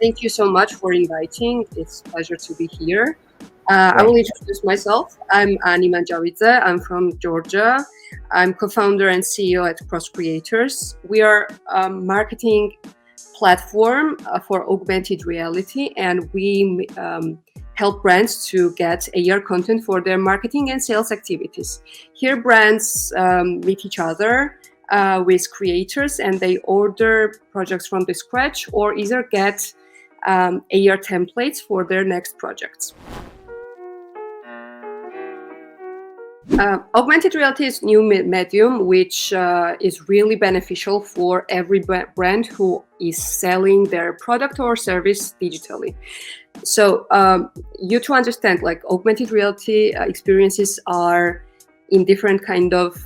Thank you so much for inviting. It's a pleasure to be here. I Great. will introduce myself. I'm Ani Manjavidze. I'm from Georgia. I'm co-founder and CEO at CrossCreators. We are a marketing platform for augmented reality, and we help brands to get AR content for their marketing and sales activities. Here, brands meet each other with creators, and they order projects from the scratch or either get AR templates for their next projects. Augmented reality is new medium which is really beneficial for every brand who is selling their product or service digitally. So you to understand, like, augmented reality experiences are in different kind of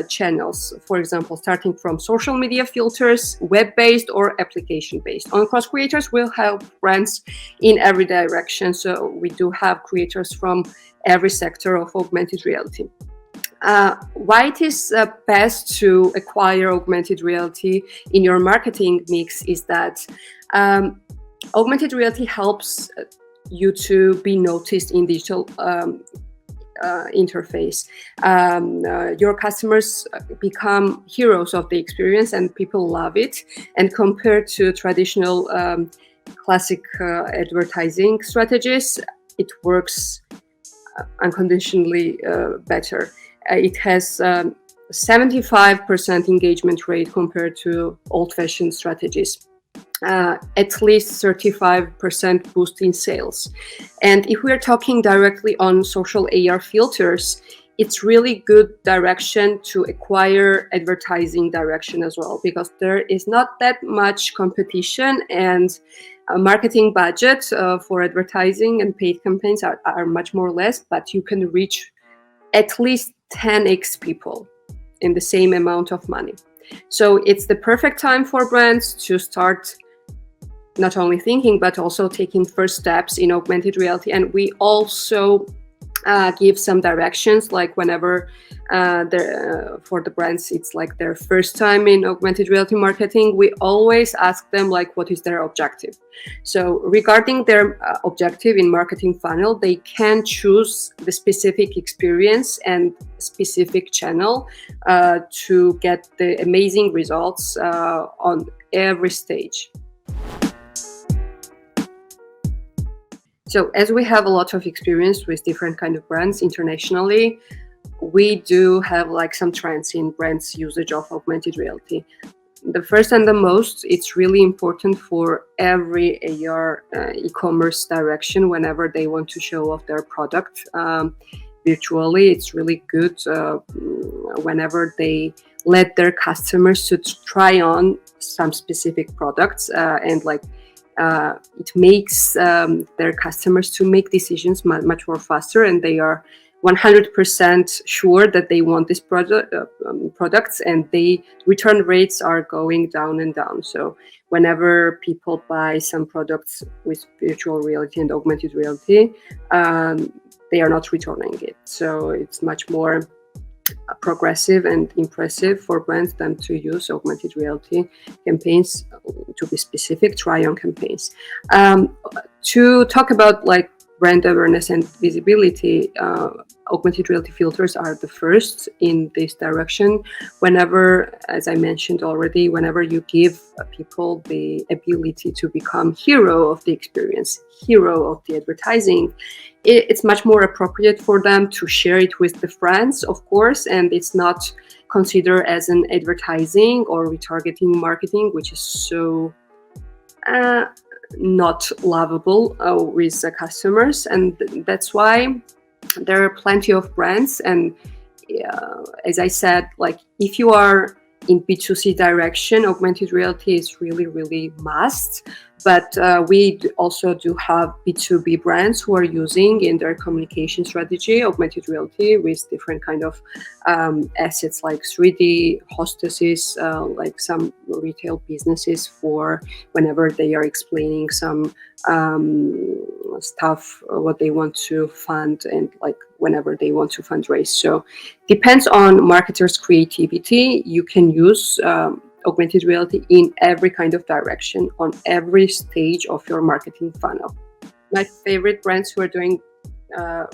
channels. For example, starting from social media filters, web-based or application-based. On CrossCreators, we'll help brands in every direction. So we do have creators from every sector of augmented reality. Why it is best to acquire augmented reality in your marketing mix is that augmented reality helps you to be noticed in digital interface. Your customers become heroes of the experience and people love it. And compared to traditional classic advertising strategies, it works unconditionally better. It has 75% engagement rate compared to old-fashioned strategies. At least 35% boost in sales. And if we're talking directly on social AR filters, it's really good direction to acquire advertising direction as well, because there is not that much competition, and marketing budget for advertising and paid campaigns are much more less, but you can reach at least 10x people in the same amount of money. So it's the perfect time for brands to start not only thinking, but also taking first steps in augmented reality. And we also give some directions, like whenever for the brands, it's like their first time in augmented reality marketing, we always ask them, like, what is their objective? So regarding their objective in marketing funnel, they can choose the specific experience and specific channel to get the amazing results on every stage. So as we have a lot of experience with different kind of brands internationally, we do have like some trends in brands' usage of augmented reality. The first and the most, it's really important for every AR e-commerce direction whenever they want to show off their product virtually. It's really good whenever they let their customers to try on some specific products and like it makes their customers to make decisions much more faster, and they are 100% sure that they want this products, and the return rates are going down and down. So whenever people buy some products with virtual reality and augmented reality, they are not returning it. So it's much more progressive and impressive for brands than to use augmented reality campaigns, to be specific, try-on campaigns. To talk about like brand awareness and visibility, augmented reality filters are the first in this direction. Whenever, as I mentioned already, whenever you give people the ability to become hero of the experience, hero of the advertising, it's much more appropriate for them to share it with the friends, of course, and it's not considered as an advertising or retargeting marketing, which is so not lovable with the customers. And that's why there are plenty of brands. And as I said, like, if you are in B2C direction, augmented reality is really, really must. But we also do have B2B brands who are using in their communication strategy augmented reality with different kind of assets like 3D hostesses, like some retail businesses, for whenever they are explaining some stuff, what they want to fund, and like whenever they want to fundraise. So depends on marketers' creativity. You can use augmented reality in every kind of direction on every stage of your marketing funnel. My favorite brands who are doing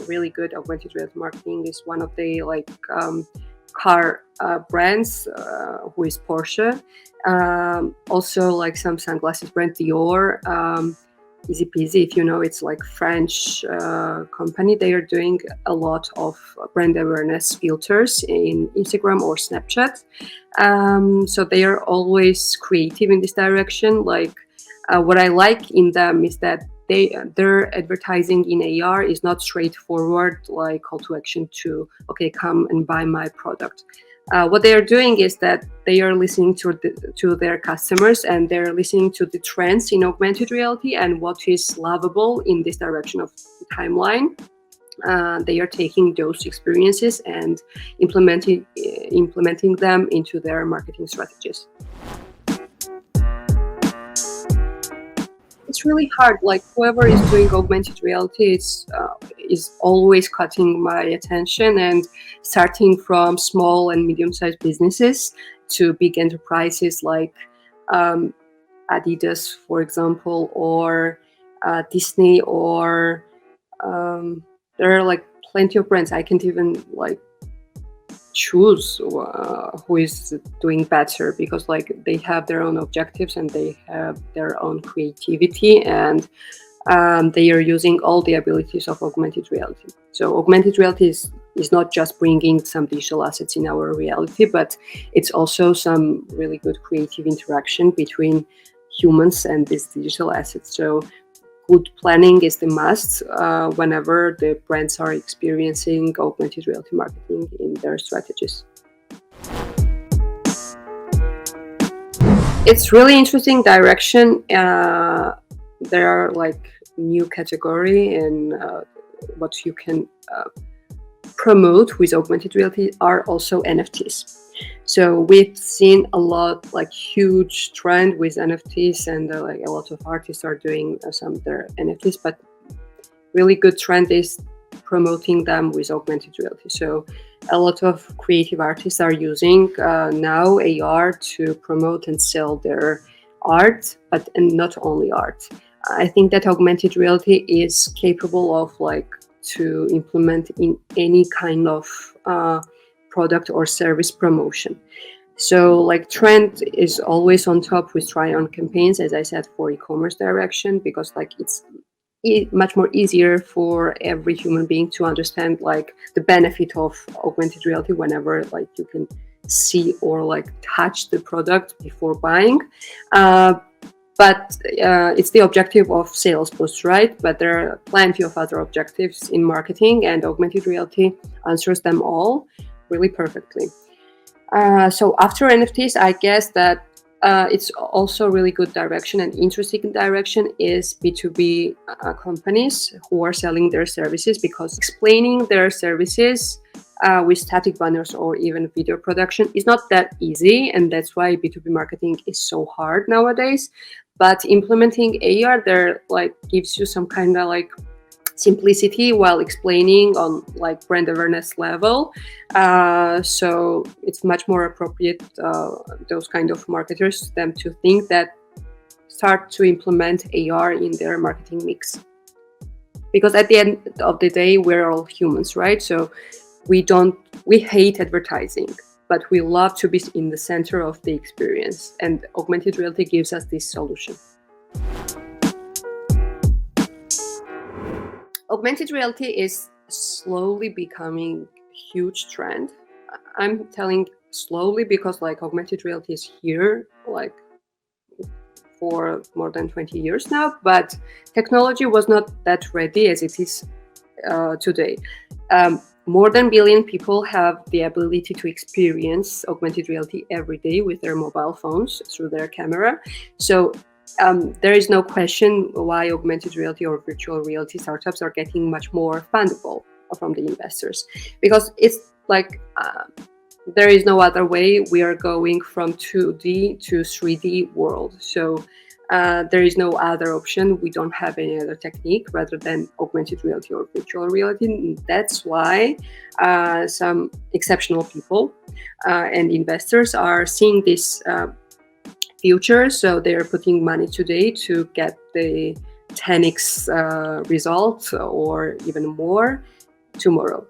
really good augmented reality marketing is one of the car brands, who is Porsche. Also, like some sunglasses brand, Dior. Easy peasy, if you know, it's like French company. They are doing a lot of brand awareness filters in Instagram or Snapchat. So they are always creative in this direction. Like what I like in them is that their advertising in AR is not straightforward, like call to action to, okay, come and buy my product. What they are doing is that they are listening to their customers, and they're listening to the trends in augmented reality and what is lovable in this direction of the timeline. They are taking those experiences and implementing them into their marketing strategies. It's really hard. Like whoever is doing augmented reality is always cutting my attention, and starting from small and medium-sized businesses to big enterprises like Adidas, for example, or Disney, or there are like plenty of brands. I can't even like choose who is doing better, because like they have their own objectives and they have their own creativity, and they are using all the abilities of augmented reality. So augmented reality is not just bringing some digital assets in our reality, but it's also some really good creative interaction between humans and these digital assets. So good planning is the must whenever the brands are experiencing augmented reality marketing in their strategies. It's really interesting direction. There are like new category in what you can promote with augmented reality are also NFTs. So we've seen a lot, like huge trend with NFTs, and like a lot of artists are doing some of their NFTs, but really good trend is promoting them with augmented reality. So a lot of creative artists are using now AR to promote and sell their art, and not only art. I think that augmented reality is capable of like to implement in any kind of product or service promotion. So like trend is always on top with try-on campaigns, as I said, for e-commerce direction, because like it's much more easier for every human being to understand like the benefit of augmented reality whenever like you can see or like touch the product before buying. But it's the objective of sales boost, right? But there are plenty of other objectives in marketing, and augmented reality answers them all really perfectly. So after NFTs, I guess that it's also really good direction and interesting direction is B2B companies who are selling their services, because explaining their services with static banners or even video production is not that easy, and that's why B2B marketing is so hard nowadays. But implementing AR there like gives you some kind of like simplicity while explaining on like brand awareness level. So it's much more appropriate, those kind of marketers, them to think that start to implement AR in their marketing mix. Because at the end of the day, we're all humans, right? So we hate advertising, but we love to be in the center of the experience. And augmented reality gives us this solution. Augmented reality is slowly becoming a huge trend. I'm telling slowly because like augmented reality is here like for more than 20 years now, but technology was not that ready as it is today. More than 1 billion people have the ability to experience augmented reality every day with their mobile phones through their camera. So there is no question why augmented reality or virtual reality startups are getting much more fundable from the investors, because it's like there is no other way. We are going from 2D to 3D world. So there is no other option. We don't have any other technique rather than augmented reality or virtual reality. And that's why some exceptional people and investors are seeing this future, so they're putting money today to get the 10x result or even more tomorrow.